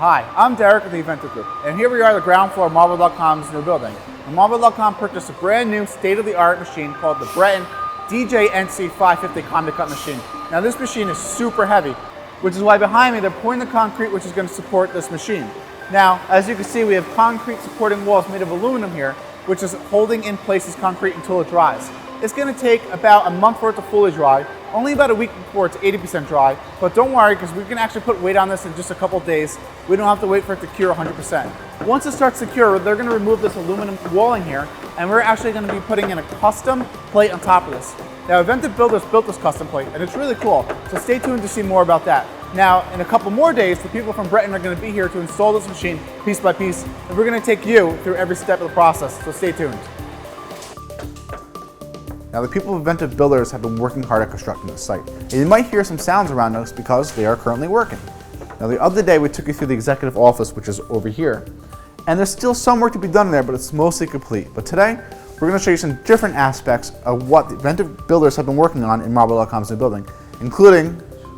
Hi, I'm Derek of the Inventive Group, and here we are at the ground floor of Marble.com's new building. And Marble.com purchased a brand new state-of-the-art machine called the Breton DJ-NC 550 Combi Cut machine. Now this machine is super heavy, which is why behind me they're pouring the concrete which is going to support this machine. Now, as you can see, we have concrete supporting walls made of aluminum here, which is holding in place this concrete until it dries. It's going to take about a month for it to fully dry, only about a week before it's 80% dry, but don't worry because we can actually put weight on this in just a couple days. We don't have to wait for it to cure 100%. Once it starts to cure, they're going to remove this aluminum walling here, and we're actually going to be putting in a custom plate on top of this. Now, Inventive Builders built this custom plate, and it's really cool, so stay tuned to see more about that. Now, in a couple more days, the people from Breton are going to be here to install this machine piece by piece, and we're going to take you through every step of the process, so stay tuned. Now, the people of Inventive Builders have been working hard at constructing this site, and you might hear some sounds around us because they are currently working. Now, the other day we took you through the executive office, which is over here, and there's still some work to be done there, but it's mostly complete. But today, we're going to show you some different aspects of what the Inventive Builders have been working on in Marble.com's new building, including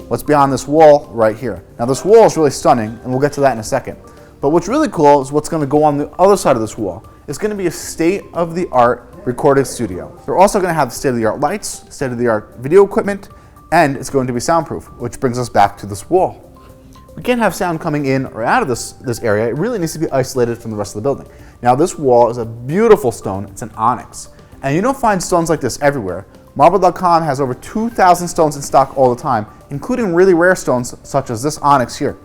what's beyond this wall right here. Now, this wall is really stunning, and we'll get to that in a second. But what's really cool is what's going to go on the other side of this wall. It's going to be a state-of-the-art recording studio. They're also going to have state-of-the-art lights, state-of-the-art video equipment, and it's going to be soundproof, which brings us back to this wall. We can't have sound coming in or out of this area. It really needs to be isolated from the rest of the building. Now, this wall is a beautiful stone. It's an onyx. And you don't find stones like this everywhere. Marble.com has over 2,000 stones in stock all the time, including really rare stones such as this onyx here.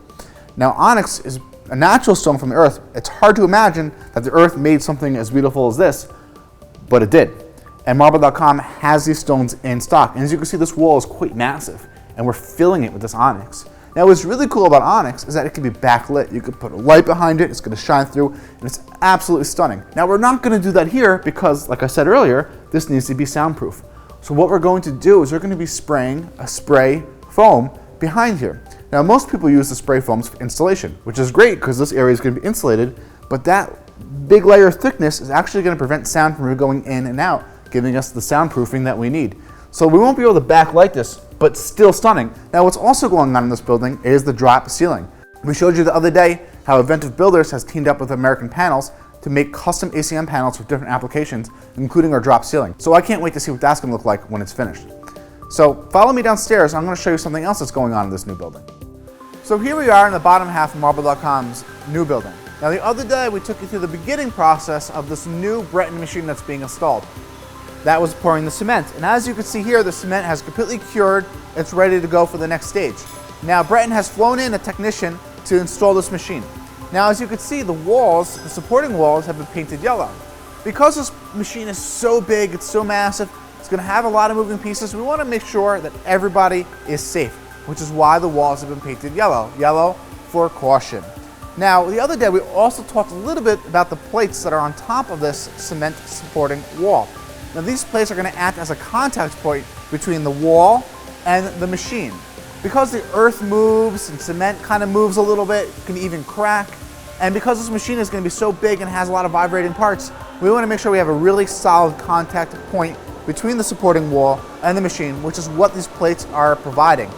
Now, onyx is a natural stone from the earth. It's hard to imagine that the earth made something as beautiful as this, but it did. And Marble.com has these stones in stock. And as you can see, this wall is quite massive, and we're filling it with this onyx. Now, what's really cool about onyx is that it can be backlit. You could put a light behind it, it's going to shine through, and it's absolutely stunning. Now, we're not going to do that here because, like I said earlier, this needs to be soundproof. So what we're going to do is we're going to be spraying a spray foam behind here. Now, most people use the spray foams for installation, which is great because this area is going to be insulated, but that big layer of thickness is actually going to prevent sound from going in and out, giving us the soundproofing that we need. So we won't be able to backlight this, but still stunning. Now, what's also going on in this building is the drop ceiling. We showed you the other day how Inventive Builders has teamed up with American Panels to make custom ACM panels for different applications, including our drop ceiling. So I can't wait to see what that's going to look like when it's finished. So follow me downstairs. I'm going to show you something else that's going on in this new building. So here we are in the bottom half of Marble.com's new building. Now, the other day we took you through the beginning process of this new Breton machine that's being installed. That was pouring the cement. And as you can see here, the cement has completely cured. It's ready to go for the next stage. Now, Breton has flown in a technician to install this machine. Now, as you can see, the walls, the supporting walls, have been painted yellow. Because this machine is so big, it's so massive, it's going to have a lot of moving pieces, we want to make sure that everybody is safe, which is why the walls have been painted yellow. Yellow for caution. Now, the other day we also talked a little bit about the plates that are on top of this cement supporting wall. Now, these plates are going to act as a contact point between the wall and the machine. Because the earth moves and cement kind of moves a little bit, it can even crack, and because this machine is going to be so big and has a lot of vibrating parts, we want to make sure we have a really solid contact point between the supporting wall and the machine, which is what these plates are providing.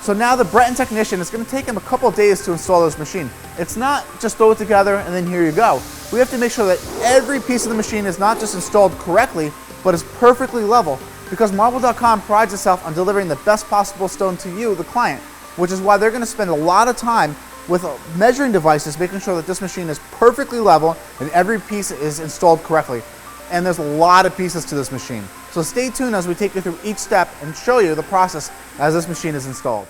So now the Breton technician, it's going to take him a couple of days to install this machine. It's not just throw it together and then here you go. We have to make sure that every piece of the machine is not just installed correctly, but is perfectly level, because Marble.com prides itself on delivering the best possible stone to you, the client, which is why they're going to spend a lot of time with measuring devices, making sure that this machine is perfectly level and every piece is installed correctly. And there's a lot of pieces to this machine. So stay tuned as we take you through each step and show you the process as this machine is installed.